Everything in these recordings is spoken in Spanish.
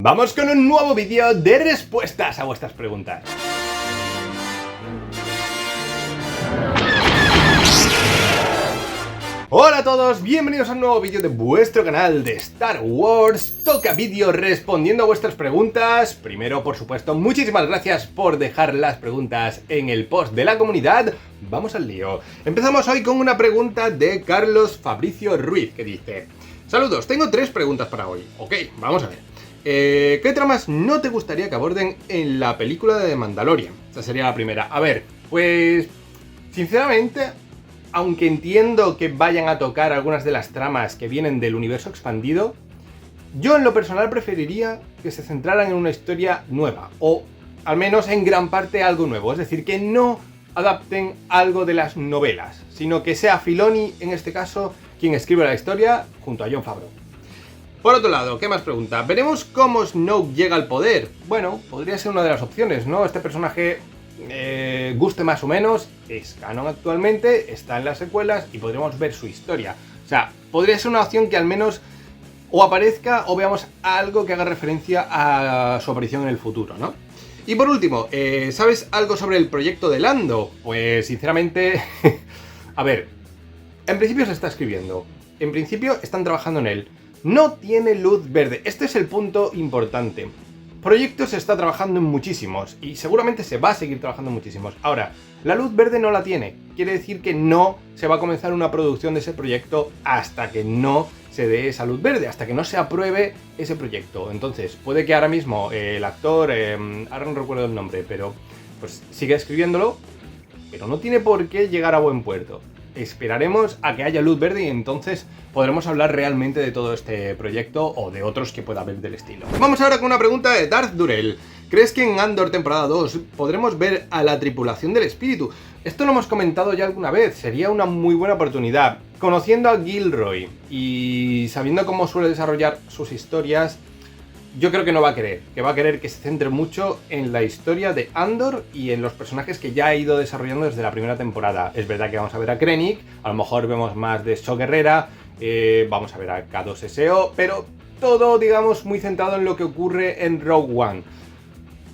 Vamos con un nuevo vídeo de respuestas a vuestras preguntas. Hola a todos, bienvenidos a un nuevo vídeo de vuestro canal de Star Wars. Toca vídeo respondiendo a vuestras preguntas. Primero, por supuesto, muchísimas gracias por dejar las preguntas en el post de la comunidad. Vamos al lío. Empezamos hoy con una pregunta de Carlos Fabricio Ruiz, que dice: saludos, tengo 3 preguntas para hoy. Ok, vamos a ver. ¿Qué tramas no te gustaría que aborden en la película de The Mandalorian? Esa sería la primera. A ver, pues sinceramente, aunque entiendo que vayan a tocar algunas de las tramas que vienen del universo expandido, yo en lo personal preferiría que se centraran en una historia nueva, o al menos en gran parte algo nuevo, es decir, que no adapten algo de las novelas, sino que sea Filoni, en este caso, quien escribe la historia junto a Jon Favreau. Por otro lado, ¿qué más pregunta? ¿Veremos cómo Snoke llega al poder? Bueno, podría ser una de las opciones, ¿no? Este personaje, guste más o menos, es canon actualmente, está en las secuelas y podremos ver su historia. O sea, podría ser una opción que al menos o aparezca o veamos algo que haga referencia a su aparición en el futuro, ¿no? Y por último, ¿sabes algo sobre el proyecto de Lando? Pues sinceramente, a ver, en principio se está escribiendo, en principio están trabajando en él. No tiene luz verde, este es el punto importante. Proyectos se está trabajando en muchísimos y seguramente se va a seguir trabajando en muchísimos. Ahora, la luz verde no la tiene, quiere decir que no se va a comenzar una producción de ese proyecto hasta que no se dé esa luz verde, hasta que no se apruebe ese proyecto. Entonces, puede que ahora mismo el actor, ahora no recuerdo el nombre, pero pues siga escribiéndolo, pero no tiene por qué llegar a buen puerto. Esperaremos a que haya luz verde y entonces podremos hablar realmente de todo este proyecto o de otros que pueda haber del estilo. Vamos ahora con una pregunta de Darth Durell. ¿Crees que en Andor temporada 2 podremos ver a la tripulación del espíritu? Esto lo hemos comentado ya alguna vez, sería una muy buena oportunidad. Conociendo a Gilroy y sabiendo cómo suele desarrollar sus historias, yo creo que no va a querer, que va a querer que se centre mucho en la historia de Andor y en los personajes que ya ha ido desarrollando desde la primera temporada. Es verdad que vamos a ver a Krennic, a lo mejor vemos más de Saw Gerrera, vamos a ver a K2SO, pero todo, digamos, muy centrado en lo que ocurre en Rogue One.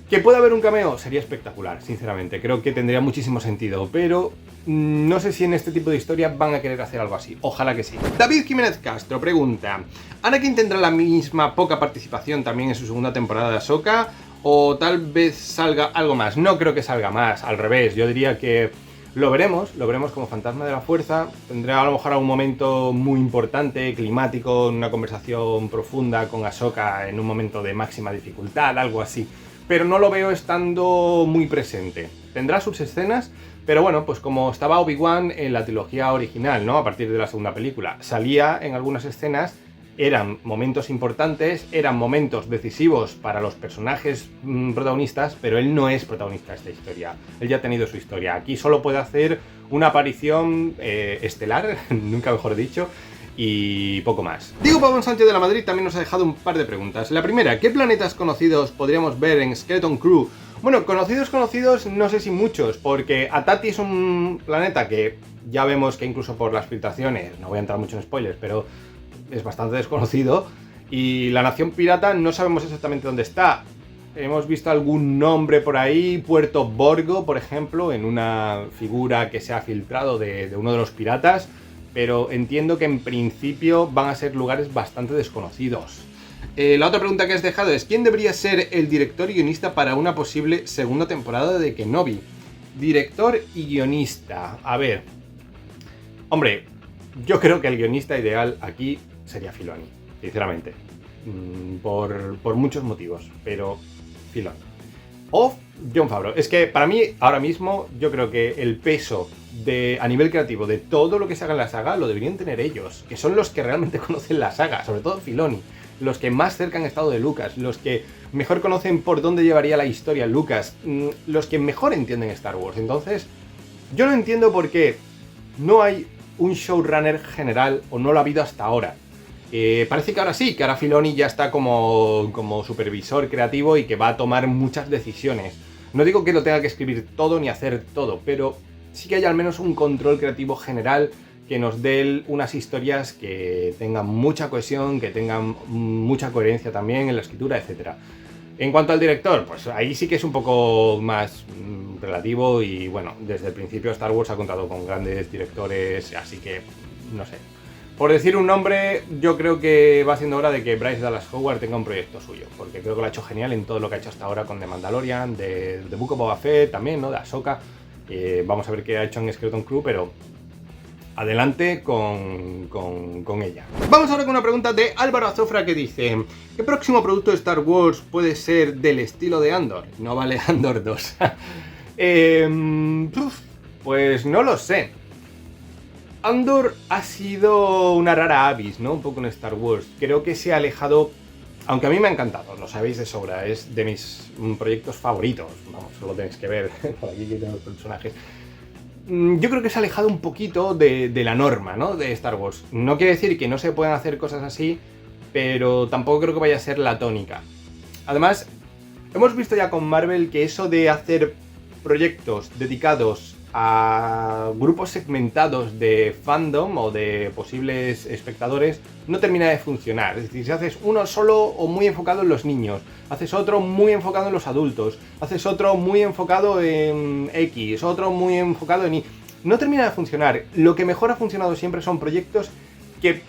Que pueda haber un cameo sería espectacular, sinceramente, creo que tendría muchísimo sentido, pero no sé si en este tipo de historia van a querer hacer algo así, ojalá que sí. David Jiménez Castro pregunta: ¿Anakin tendrá la misma poca participación también en su segunda temporada de Ahsoka? ¿O tal vez salga algo más? No creo que salga más, al revés, yo diría que lo veremos como fantasma de la fuerza, tendrá a lo mejor algún momento muy importante, climático, una conversación profunda con Ahsoka en un momento de máxima dificultad, algo así. Pero no lo veo estando muy presente. Tendrá sus escenas, pero bueno, pues como estaba Obi-Wan en la trilogía original, ¿no? A partir de la segunda película, salía en algunas escenas, eran momentos importantes, eran momentos decisivos para los personajes protagonistas, pero él no es protagonista de esta historia. Él ya ha tenido su historia. Aquí solo puede hacer una aparición estelar, nunca mejor dicho, y poco más. Diego Pabón Sánchez de la Madrid también nos ha dejado un par de preguntas. La primera: ¿qué planetas conocidos podríamos ver en Skeleton Crew? Bueno, conocidos no sé si muchos, porque Atati es un planeta que ya vemos que incluso por las filtraciones, no voy a entrar mucho en spoilers, pero es bastante desconocido, y la nación pirata no sabemos exactamente dónde está. Hemos visto algún nombre por ahí, Puerto Borgo, por ejemplo, en una figura que se ha filtrado de uno de los piratas, pero entiendo que en principio van a ser lugares bastante desconocidos. La otra pregunta que has dejado es: ¿quién debería ser el director y guionista para una posible segunda temporada de Kenobi? Director y guionista. A ver. Hombre, yo creo que el guionista ideal aquí sería Filoni, sinceramente. Por muchos motivos, pero Filoni. O Jon Favreau. Es que para mí, ahora mismo, yo creo que el peso a nivel creativo de todo lo que se haga en la saga lo deberían tener ellos, que son los que realmente conocen la saga, sobre todo Filoni, los que más cerca han estado de Lucas, los que mejor conocen por dónde llevaría la historia Lucas, los que mejor entienden Star Wars. Entonces, yo no entiendo por qué no hay un showrunner general, o no lo ha habido hasta ahora. Parece que ahora sí, que ahora Filoni ya está como supervisor creativo y que va a tomar muchas decisiones. No digo que lo tenga que escribir todo ni hacer todo, pero sí que haya al menos un control creativo general que nos dé unas historias que tengan mucha cohesión, que tengan mucha coherencia también en la escritura, etc. En cuanto al director, pues ahí sí que es un poco más relativo y bueno, desde el principio Star Wars ha contado con grandes directores, así que no sé. Por decir un nombre, yo creo que va siendo hora de que Bryce Dallas Howard tenga un proyecto suyo, porque creo que lo ha hecho genial en todo lo que ha hecho hasta ahora con The Mandalorian, de Book of Boba Fett también, ¿no? De Ahsoka. Vamos a ver qué ha hecho en Skeleton Crew, pero adelante con ella. Vamos ahora con una pregunta de Álvaro Azofra que dice: ¿qué próximo producto de Star Wars puede ser del estilo de Andor? No vale Andor 2. Pues no lo sé. Andor ha sido una rara avis, ¿no? Un poco en Star Wars. Creo que se ha alejado, aunque a mí me ha encantado, lo sabéis de sobra, es de mis proyectos favoritos. Vamos, solo tenéis que ver por aquí que tengo los personajes. Yo creo que se ha alejado un poquito de la norma, ¿no? De Star Wars. No quiere decir que no se puedan hacer cosas así, pero tampoco creo que vaya a ser la tónica. Además, hemos visto ya con Marvel que eso de hacer proyectos dedicados a grupos segmentados de fandom o de posibles espectadores no termina de funcionar. Es decir, si haces uno solo o muy enfocado en los niños, haces otro muy enfocado en los adultos, haces otro muy enfocado en X, otro muy enfocado en Y, no termina de funcionar. Lo que mejor ha funcionado siempre son proyectos que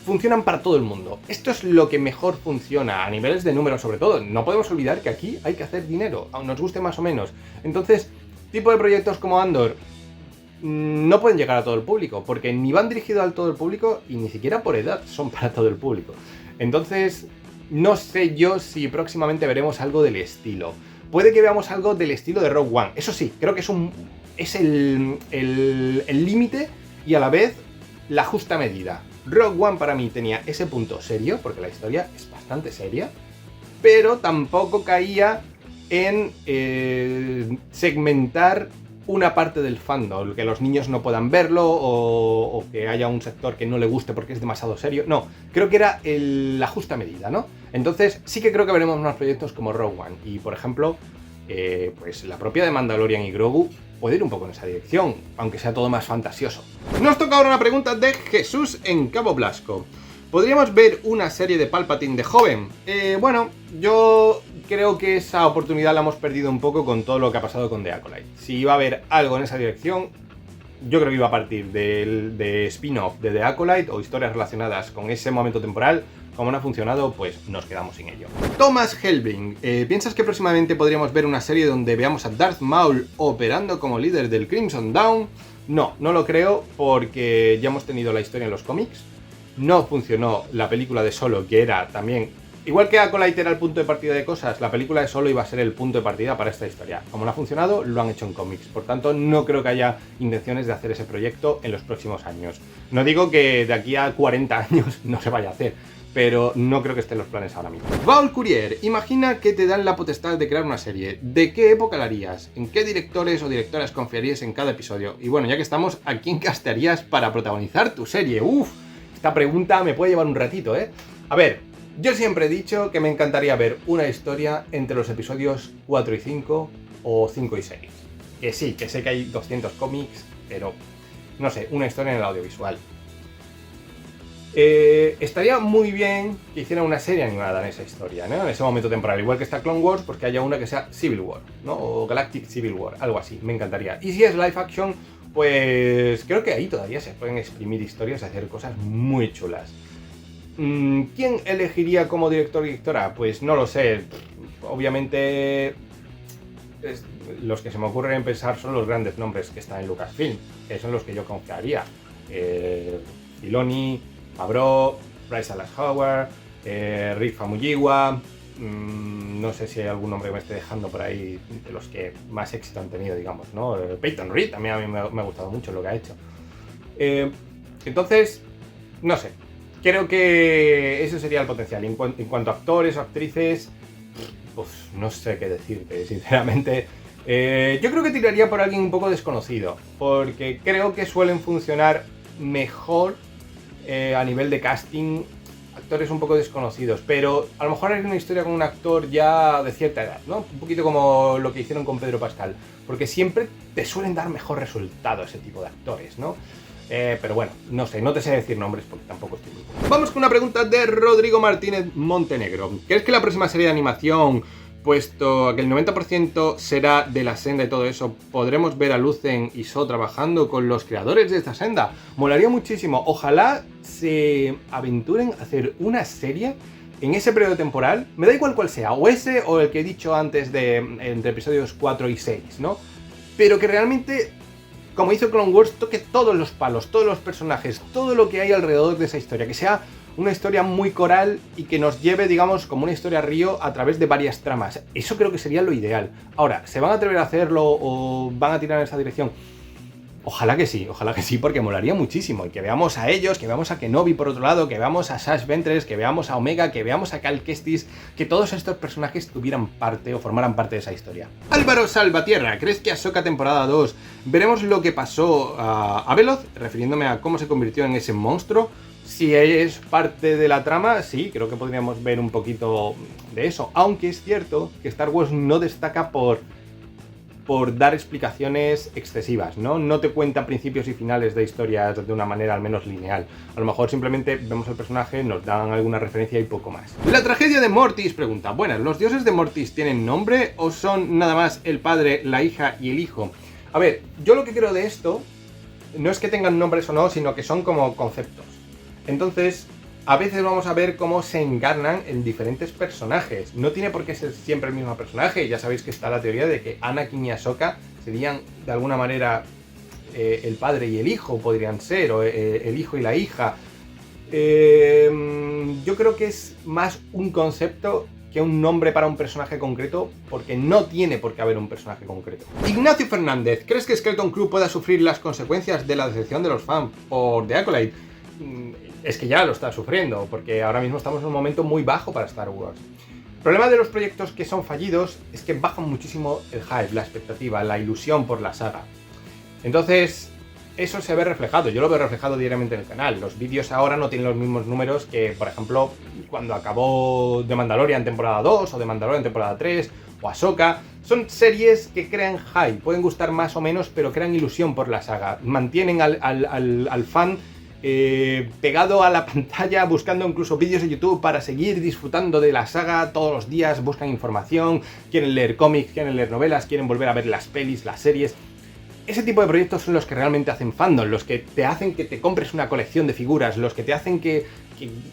funcionan para todo el mundo. Esto es lo que mejor funciona a niveles de números, sobre todo. No podemos olvidar que aquí hay que hacer dinero, aun nos guste más o menos. Entonces, tipo de proyectos como Andor no pueden llegar a todo el público, porque ni van dirigidos a todo el público y ni siquiera por edad son para todo el público. Entonces, no sé yo si próximamente veremos algo del estilo. Puede que veamos algo del estilo de Rogue One. Eso sí, creo que es el límite y a la vez la justa medida. Rogue One para mí tenía ese punto serio, porque la historia es bastante seria, pero tampoco caía en segmentar una parte del fandom, que los niños no puedan verlo o que haya un sector que no le guste porque es demasiado serio. No, creo que era la justa medida, ¿no? Entonces sí que creo que veremos más proyectos como Rogue One y, por ejemplo, pues la propia de Mandalorian y Grogu puede ir un poco en esa dirección, aunque sea todo más fantasioso. Nos toca ahora una pregunta de Jesús en Cabo Blasco. ¿Podríamos ver una serie de Palpatine de joven? Bueno, yo creo que esa oportunidad la hemos perdido un poco con todo lo que ha pasado con The Acolyte. Si iba a haber algo en esa dirección, yo creo que iba a partir de spin-off de The Acolyte o historias relacionadas con ese momento temporal. Como no ha funcionado, pues nos quedamos sin ello. Thomas Helbring, ¿piensas que próximamente podríamos ver una serie donde veamos a Darth Maul operando como líder del Crimson Dawn? No, no lo creo, porque ya hemos tenido la historia en los cómics. No funcionó la película de Solo, que era también... Igual que Acolyte era el punto de partida de cosas, la película de Solo iba a ser el punto de partida para esta historia. Como no ha funcionado, lo han hecho en cómics. Por tanto, no creo que haya intenciones de hacer ese proyecto en los próximos años. No digo que de aquí a 40 años no se vaya a hacer, pero no creo que estén los planes ahora mismo. Paul Courier, imagina que te dan la potestad de crear una serie. ¿De qué época la harías? ¿En qué directores o directoras confiarías en cada episodio? Y bueno, ya que estamos, ¿a quién castearías para protagonizar tu serie? Uf, esta pregunta me puede llevar un ratito, ¿eh? A ver, yo siempre he dicho que me encantaría ver una historia entre los episodios 4 y 5 o 5 y 6. Que sí, que sé que hay 200 cómics, pero no sé, una historia en el audiovisual. Estaría muy bien que hiciera una serie animada en esa historia, ¿no? En ese momento temporal, igual que está Clone Wars, pues que haya una que sea Civil War, ¿no? O Galactic Civil War, algo así, me encantaría. Y si es live action, pues creo que ahí todavía se pueden exprimir historias y hacer cosas muy chulas. ¿Quién elegiría como director y directora? Pues no lo sé. Obviamente los que se me ocurren en pensar son los grandes nombres que están en Lucasfilm, que son los que yo confiaría. Filoni, Favreau, Bryce Dallas Howard, Rick Famuyiwa, no sé si hay algún nombre que me esté dejando por ahí de los que más éxito han tenido, digamos, ¿no? Peyton Reed también a mí me ha gustado mucho lo que ha hecho. Entonces, no sé, creo que ese sería el potencial. En cuanto a actores o actrices, pues no sé qué decirte, sinceramente. Yo creo que tiraría por alguien un poco desconocido, porque creo que suelen funcionar mejor a nivel de casting actores un poco desconocidos, pero a lo mejor hay una historia con un actor ya de cierta edad, ¿no? Un poquito como lo que hicieron con Pedro Pascal, porque siempre te suelen dar mejor resultado ese tipo de actores, ¿no? Pero bueno, no sé, no te sé decir nombres porque tampoco estoy muy bueno. Vamos con una pregunta de Rodrigo Martínez Montenegro. ¿Crees que la próxima serie de animación, puesto a que el 90% será de la senda y todo eso, podremos ver a Lucen y So trabajando con los creadores de esta senda? Molaría muchísimo. Ojalá se aventuren a hacer una serie en ese periodo temporal, me da igual cuál sea, o ese o el que he dicho antes de entre episodios 4 y 6, ¿no? Pero que realmente, como hizo Clone Wars, toque todos los palos, todos los personajes, todo lo que hay alrededor de esa historia, que sea una historia muy coral y que nos lleve, digamos, como una historia río a través de varias tramas. Eso creo que sería lo ideal. Ahora, ¿se van a atrever a hacerlo o van a tirar en esa dirección? Ojalá que sí, porque molaría muchísimo. Y que veamos a ellos, que veamos a Kenobi por otro lado, que veamos a Sash Ventress, que veamos a Omega, que veamos a Cal Kestis, que todos estos personajes tuvieran parte o formaran parte de esa historia. Álvaro Salvatierra, ¿crees que Ahsoka temporada 2 veremos lo que pasó a Abeloth? Refiriéndome a cómo se convirtió en ese monstruo. Si es parte de la trama, sí, creo que podríamos ver un poquito de eso. Aunque es cierto que Star Wars no destaca por dar explicaciones excesivas, ¿no? No te cuenta principios y finales de historias de una manera al menos lineal. A lo mejor simplemente vemos el personaje, nos dan alguna referencia y poco más. La tragedia de Mortis pregunta, buenas, ¿los dioses de Mortis tienen nombre o son nada más el padre, la hija y el hijo? A ver, yo lo que creo de esto no es que tengan nombres o no, sino que son como conceptos. Entonces, a veces vamos a ver cómo se encarnan en diferentes personajes. No tiene por qué ser siempre el mismo personaje. Ya sabéis que está la teoría de que Anakin y Ahsoka serían de alguna manera el padre y el hijo, podrían ser, o el hijo y la hija. Yo creo que es más un concepto que un nombre para un personaje concreto, porque no tiene por qué haber un personaje concreto. Ignacio Fernández, ¿crees que Skeleton Crew pueda sufrir las consecuencias de la decepción de los fans por The Acolyte? Es que ya lo está sufriendo, porque ahora mismo estamos en un momento muy bajo para Star Wars. El problema de los proyectos que son fallidos es que bajan muchísimo el hype, la expectativa, la ilusión por la saga. Entonces, eso se ve reflejado, yo lo veo reflejado diariamente en el canal. Los vídeos ahora no tienen los mismos números que, por ejemplo, cuando acabó The Mandalorian temporada 2 o The Mandalorian temporada 3 o Ahsoka. Son series que crean hype, pueden gustar más o menos, pero crean ilusión por la saga. Mantienen al fan pegado a la pantalla, buscando incluso vídeos de YouTube para seguir disfrutando de la saga todos los días, buscan información, quieren leer cómics, quieren leer novelas, quieren volver a ver las pelis, las series. Ese tipo de proyectos son los que realmente hacen fandom, los que te hacen que te compres una colección de figuras, los que te hacen que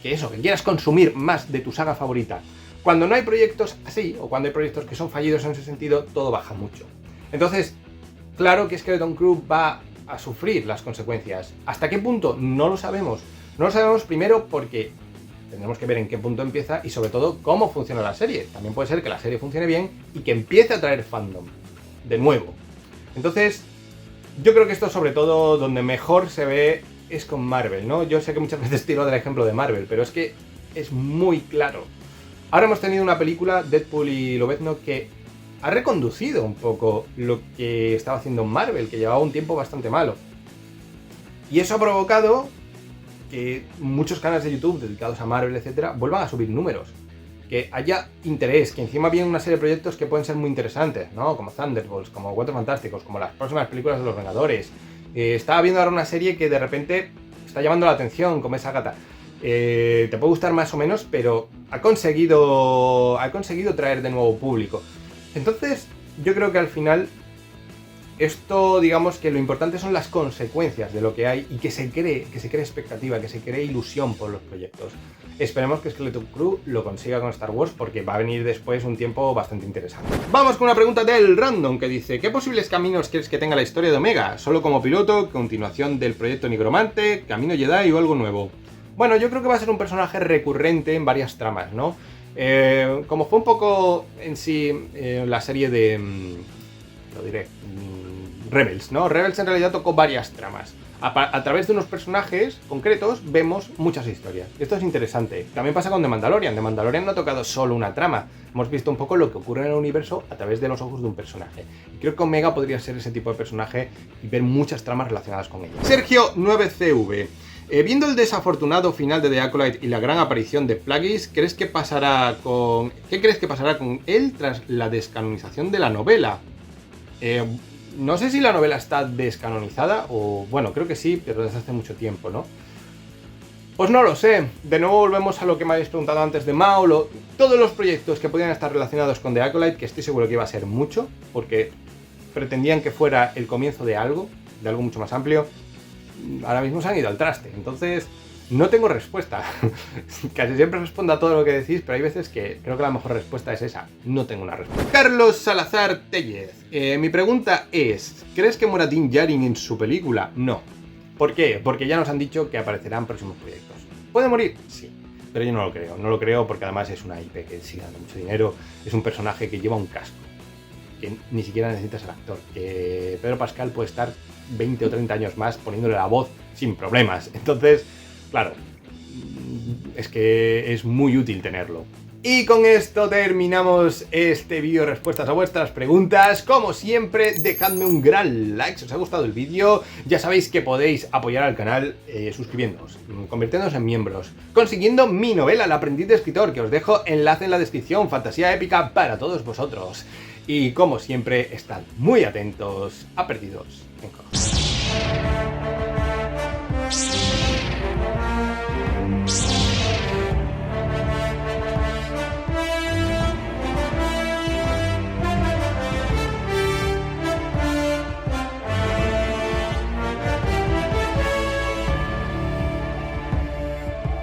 quieras consumir más de tu saga favorita. Cuando no hay proyectos así, o cuando hay proyectos que son fallidos en ese sentido, todo baja mucho. Entonces, claro que Skeleton Crew va a sufrir las consecuencias. ¿Hasta qué punto? No lo sabemos. No lo sabemos primero porque tendremos que ver en qué punto empieza y sobre todo cómo funciona la serie. También puede ser que la serie funcione bien y que empiece a traer fandom de nuevo. Entonces, yo creo que esto sobre todo donde mejor se ve es con Marvel, ¿no? Yo sé que muchas veces tiro del ejemplo de Marvel, pero es que es muy claro. Ahora hemos tenido una película, Deadpool y Lobezno, que ha reconducido un poco lo que estaba haciendo Marvel, que llevaba un tiempo bastante malo. Y eso ha provocado que muchos canales de YouTube dedicados a Marvel, etcétera, vuelvan a subir números. Que haya interés, que encima vienen una serie de proyectos que pueden ser muy interesantes, ¿no? Como Thunderbolts, como Cuatro Fantásticos, como las próximas películas de los Vengadores. Estaba viendo ahora una serie que de repente está llamando la atención, como esa gata. Te puede gustar más o menos, pero ha conseguido traer de nuevo público. Entonces, yo creo que al final esto, digamos que lo importante son las consecuencias de lo que hay y que se cree expectativa, que se cree ilusión por los proyectos. Esperemos que Skeleton Crew lo consiga con Star Wars porque va a venir después un tiempo bastante interesante. Vamos con una pregunta del Random que dice: ¿qué posibles caminos quieres que tenga la historia de Omega? ¿Solo como piloto, continuación del proyecto Nigromante, camino Jedi o algo nuevo? Bueno, yo creo que va a ser un personaje recurrente en varias tramas, ¿no? Como fue un poco en sí la serie de... Rebels, ¿no? Rebels en realidad tocó varias tramas. A través de unos personajes concretos vemos muchas historias. Esto es interesante. También pasa con The Mandalorian. The Mandalorian no ha tocado solo una trama. Hemos visto un poco lo que ocurre en el universo a través de los ojos de un personaje. Y creo que Omega podría ser ese tipo de personaje y ver muchas tramas relacionadas con ella. Sergio 9CV. Viendo el desafortunado final de The Acolyte y la gran aparición de Plagueis, ¿qué crees que pasará con él tras la descanonización de la novela? No sé si la novela está descanonizada o... Bueno, creo que sí, pero desde hace mucho tiempo, ¿no? Pues no lo sé. De nuevo volvemos a lo que me habéis preguntado antes de Mao. Todos los proyectos que podían estar relacionados con The Acolyte, que estoy seguro que iba a ser mucho, porque pretendían que fuera el comienzo de algo mucho más amplio, ahora mismo se han ido al traste. Entonces, no tengo respuesta. Casi siempre respondo a todo lo que decís, pero hay veces que creo que la mejor respuesta es esa. No tengo una respuesta. Carlos Salazar Tellez. Mi pregunta es, ¿crees que muera Din Djarin en su película? No. ¿Por qué? Porque ya nos han dicho que aparecerán próximos proyectos. ¿Puede morir? Sí. Pero yo no lo creo. No lo creo porque además es una IP que sigue dando mucho dinero. Es un personaje que lleva un casco. Que ni siquiera necesitas al actor. Que Pedro Pascal puede estar 20 o 30 años más poniéndole la voz sin problemas. Entonces, claro, es que es muy útil tenerlo. Y con esto terminamos este vídeo de respuestas a vuestras preguntas. Como siempre, dejadme un gran like si os ha gustado el vídeo. Ya sabéis que podéis apoyar al canal suscribiéndoos, convirtiéndoos en miembros, consiguiendo mi novela El aprendiz de escritor, que os dejo enlace en la descripción, fantasía épica para todos vosotros. Y como siempre, estad muy atentos a Perdidos en Cosmos.